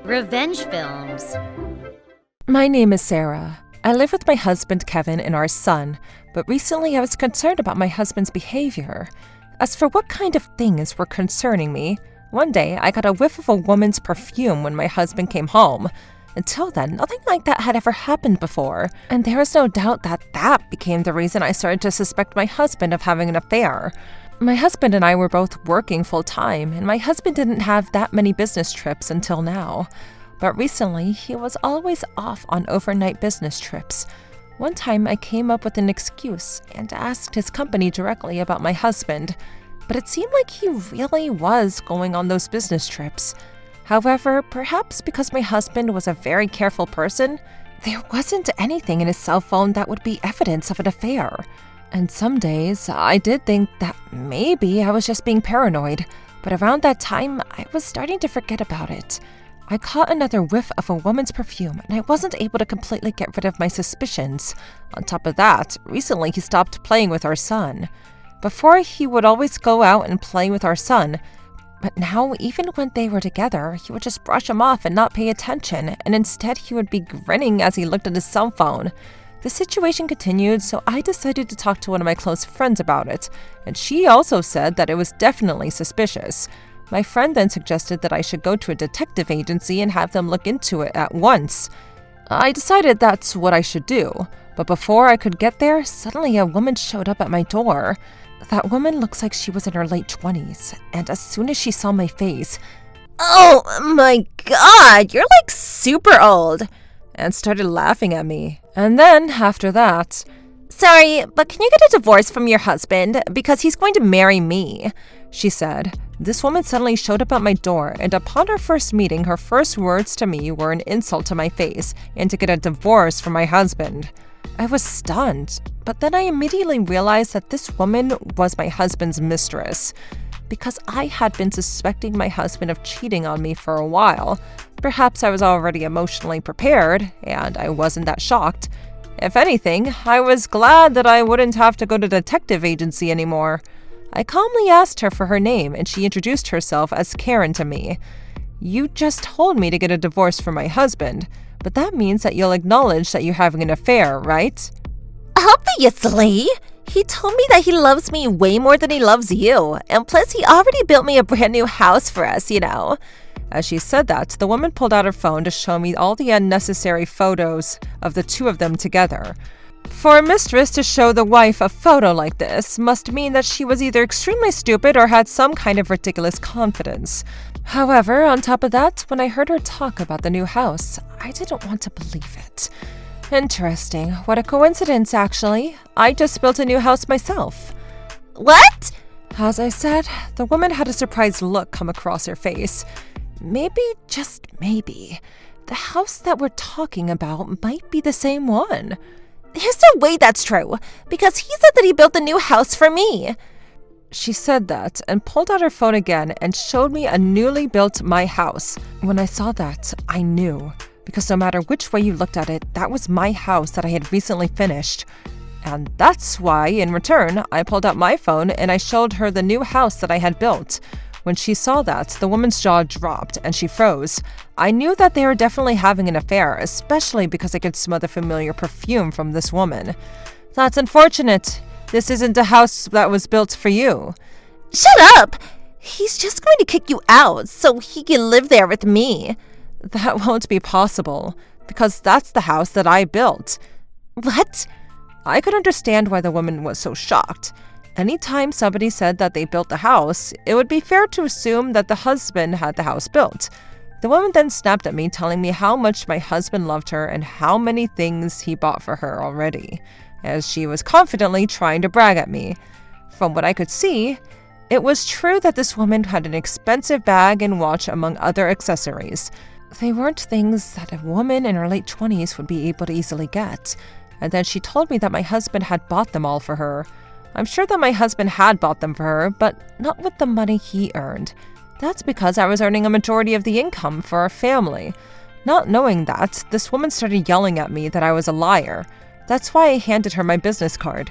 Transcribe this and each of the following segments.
Revenge films. My name is Sarah. I live with my husband Kevin and our son, but recently I was concerned about my husband's behavior. As for what kind of things were concerning me, one day I got a whiff of a woman's perfume when my husband came home. Until then, nothing like that had ever happened before, and there is no doubt that that became the reason I started to suspect my husband of having an affair. My husband and I were both working full-time, and my husband didn't have that many business trips until now. But recently, he was always off on overnight business trips. One time, I came up with an excuse and asked his company directly about my husband, but it seemed like he really was going on those business trips. However, perhaps because my husband was a very careful person, there wasn't anything in his cell phone that would be evidence of an affair. And some days, I did think that maybe I was just being paranoid, but around that time, I was starting to forget about it. I caught another whiff of a woman's perfume, and I wasn't able to completely get rid of my suspicions. On top of that, recently he stopped playing with our son. Before, he would always go out and play with our son, but now, even when they were together, he would just brush him off and not pay attention, and instead he would be grinning as he looked at his cell phone. The situation continued, so I decided to talk to one of my close friends about it, and she also said that it was definitely suspicious. My friend then suggested that I should go to a detective agency and have them look into it at once. I decided that's what I should do, but before I could get there, suddenly a woman showed up at my door. That woman looks like she was in her late 20s, and as soon as she saw my face, "Oh my god, you're like super old," and started laughing at me. And then, after that, "Sorry, but can you get a divorce from your husband? Because he's going to marry me," she said. This woman suddenly showed up at my door, and upon our first meeting, her first words to me were an insult to my face and to get a divorce from my husband. I was stunned, but then I immediately realized that this woman was my husband's mistress. Because I had been suspecting my husband of cheating on me for a while, perhaps I was already emotionally prepared, and I wasn't that shocked. If anything, I was glad that I wouldn't have to go to the detective agency anymore. I calmly asked her for her name, and she introduced herself as Karen to me. "You just told me to get a divorce from my husband, but that means that you'll acknowledge that you're having an affair, right?" "Obviously! He told me that he loves me way more than he loves you, and plus he already built me a brand new house for us, you know." As she said that, the woman pulled out her phone to show me all the unnecessary photos of the two of them together. For a mistress to show the wife a photo like this must mean that she was either extremely stupid or had some kind of ridiculous confidence. However, on top of that, when I heard her talk about the new house, I didn't want to believe it. Interesting. What a coincidence, actually. I just built a new house myself. "What?" As I said, the woman had a surprised look come across her face. Maybe, just maybe, the house that we're talking about might be the same one. "There's no way that's true, because he said that he built a new house for me." She said that and pulled out her phone again and showed me a newly built my house. When I saw that, I knew. Because no matter which way you looked at it, that was my house that I had recently finished. And that's why, in return, I pulled out my phone and I showed her the new house that I had built. When she saw that, the woman's jaw dropped and she froze. I knew that they were definitely having an affair, especially because I could smell the familiar perfume from this woman. "That's unfortunate. This isn't a house that was built for you." "Shut up! He's just going to kick you out so he can live there with me." "That won't be possible, because that's the house that I built." "What?" I could understand why the woman was so shocked. Anytime somebody said that they built the house, it would be fair to assume that the husband had the house built. The woman then snapped at me, telling me how much my husband loved her and how many things he bought for her already, as she was confidently trying to brag at me. From what I could see, it was true that this woman had an expensive bag and watch among other accessories. They weren't things that a woman in her late 20s would be able to easily get. And then she told me that my husband had bought them all for her. I'm sure that my husband had bought them for her, but not with the money he earned. That's because I was earning a majority of the income for our family. Not knowing that, this woman started yelling at me that I was a liar. That's why I handed her my business card.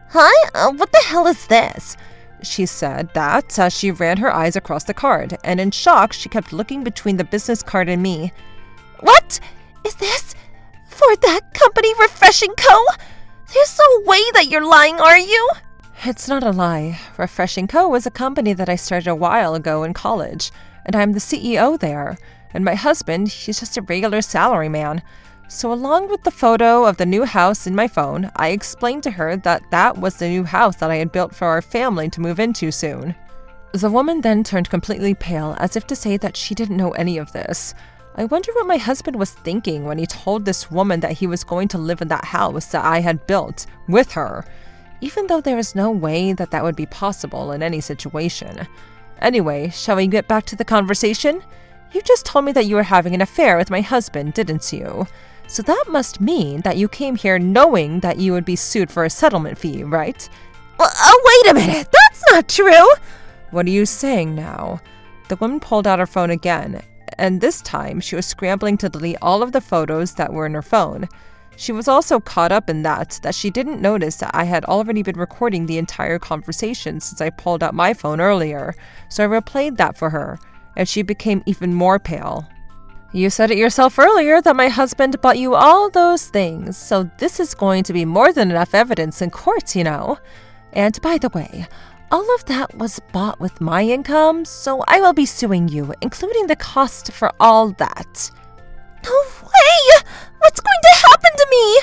"Huh? What the hell is this?" she said that as she ran her eyes across the card, and in shock, she kept looking between the business card and me. What? Is this for that company Refreshing Co.? There's no way that you're lying, are you? It's not a lie. Refreshing Co. is a company that I started a while ago in college, and I'm the CEO there. And my husband, he's just a regular salaryman. So along with the photo of the new house in my phone, I explained to her that that was the new house that I had built for our family to move into soon. The woman then turned completely pale, as if to say that she didn't know any of this. I wonder what my husband was thinking when he told this woman that he was going to live in that house that I had built with her, even though there is no way that that would be possible in any situation. Anyway, shall we get back to the conversation? You just told me that you were having an affair with my husband, didn't you? So that must mean that you came here knowing that you would be sued for a settlement fee, right? Wait a minute, that's not true! What are you saying now? The woman pulled out her phone again, and this time she was scrambling to delete all of the photos that were in her phone. She was also caught up in that she didn't notice that I had already been recording the entire conversation since I pulled out my phone earlier, so I replayed that for her, and she became even more pale. You said it yourself earlier that my husband bought you all those things, so this is going to be more than enough evidence in court, you know. And by the way, all of that was bought with my income, so I will be suing you, including the cost for all that. No way! What's going to happen to me?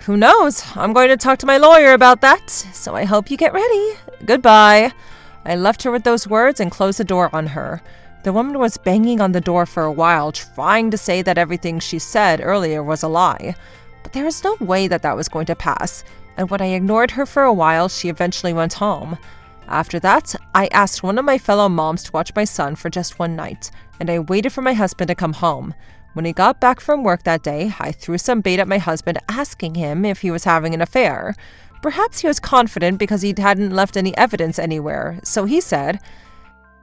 Who knows? I'm going to talk to my lawyer about that, so I hope you get ready. Goodbye. I left her with those words and closed the door on her. The woman was banging on the door for a while, trying to say that everything she said earlier was a lie. But there was no way that that was going to pass, and when I ignored her for a while, she eventually went home. After that, I asked one of my fellow moms to watch my son for just one night, and I waited for my husband to come home. When he got back from work that day, I threw some bait at my husband, asking him if he was having an affair. Perhaps he was confident because he hadn't left any evidence anywhere, so he said,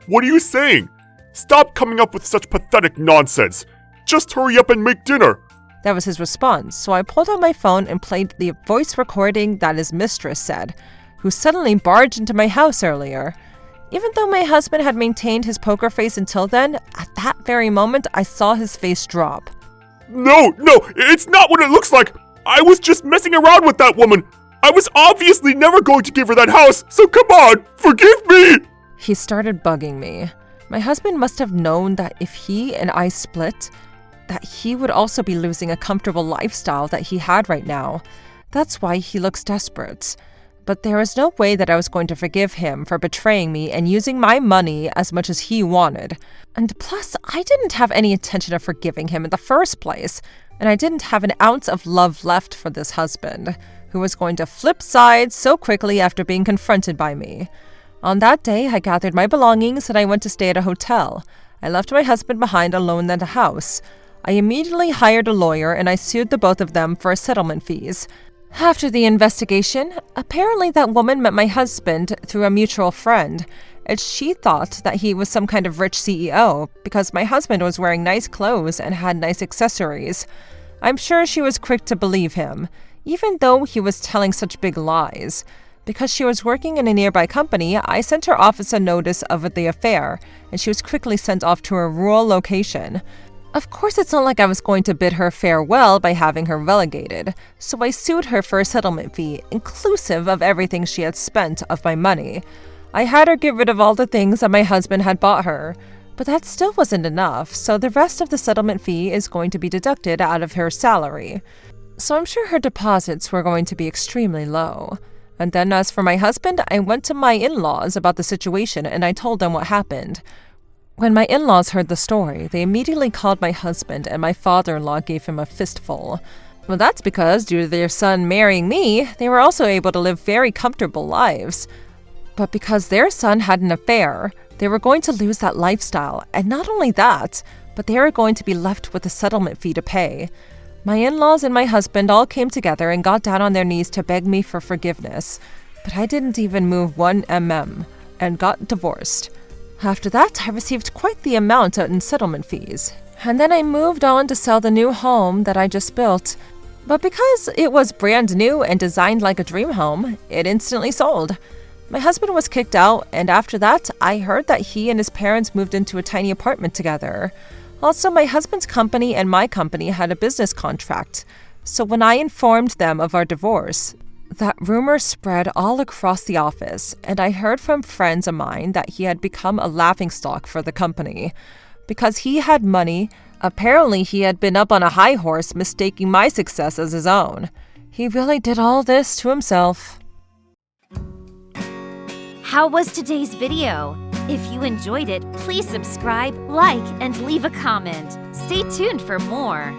"What are you saying? Stop coming up with such pathetic nonsense. Just hurry up and make dinner." That was his response, so I pulled out my phone and played the voice recording that his mistress said, who suddenly barged into my house earlier. Even though my husband had maintained his poker face until then, at that very moment I saw his face drop. No, it's not what it looks like. I was just messing around with that woman. I was obviously never going to give her that house, so come on, forgive me. He started bugging me. My husband must have known that if he and I split, that he would also be losing a comfortable lifestyle that he had right now. That's why he looks desperate. But there was no way that I was going to forgive him for betraying me and using my money as much as he wanted. And plus, I didn't have any intention of forgiving him in the first place, and I didn't have an ounce of love left for this husband, who was going to flip sides so quickly after being confronted by me. On that day, I gathered my belongings and I went to stay at a hotel. I left my husband behind alone in the house. I immediately hired a lawyer and I sued the both of them for settlement fees. After the investigation, apparently that woman met my husband through a mutual friend, and she thought that he was some kind of rich CEO because my husband was wearing nice clothes and had nice accessories. I'm sure she was quick to believe him, even though he was telling such big lies. Because she was working in a nearby company, I sent her office a notice of the affair, and she was quickly sent off to a rural location. Of course, it's not like I was going to bid her farewell by having her relegated, so I sued her for a settlement fee, inclusive of everything she had spent of my money. I had her get rid of all the things that my husband had bought her, but that still wasn't enough, so the rest of the settlement fee is going to be deducted out of her salary. So I'm sure her deposits were going to be extremely low. And then as for my husband, I went to my in-laws about the situation and I told them what happened. When my in-laws heard the story, they immediately called my husband and my father-in-law gave him a fistful. Well, that's because due to their son marrying me, they were also able to live very comfortable lives. But because their son had an affair, they were going to lose that lifestyle, and not only that, but they were going to be left with a settlement fee to pay. My in-laws and my husband all came together and got down on their knees to beg me for forgiveness, but I didn't even move 1 mm and got divorced. After that, I received quite the amount in settlement fees, and then I moved on to sell the new home that I just built. But because it was brand new and designed like a dream home, it instantly sold. My husband was kicked out, and after that, I heard that he and his parents moved into a tiny apartment together. Also, my husband's company and my company had a business contract. So when I informed them of our divorce, that rumor spread all across the office, and I heard from friends of mine that he had become a laughingstock for the company. Because he had money, apparently he had been up on a high horse mistaking my success as his own. He really did all this to himself. How was today's video? If you enjoyed it, please subscribe, like, and leave a comment. Stay tuned for more.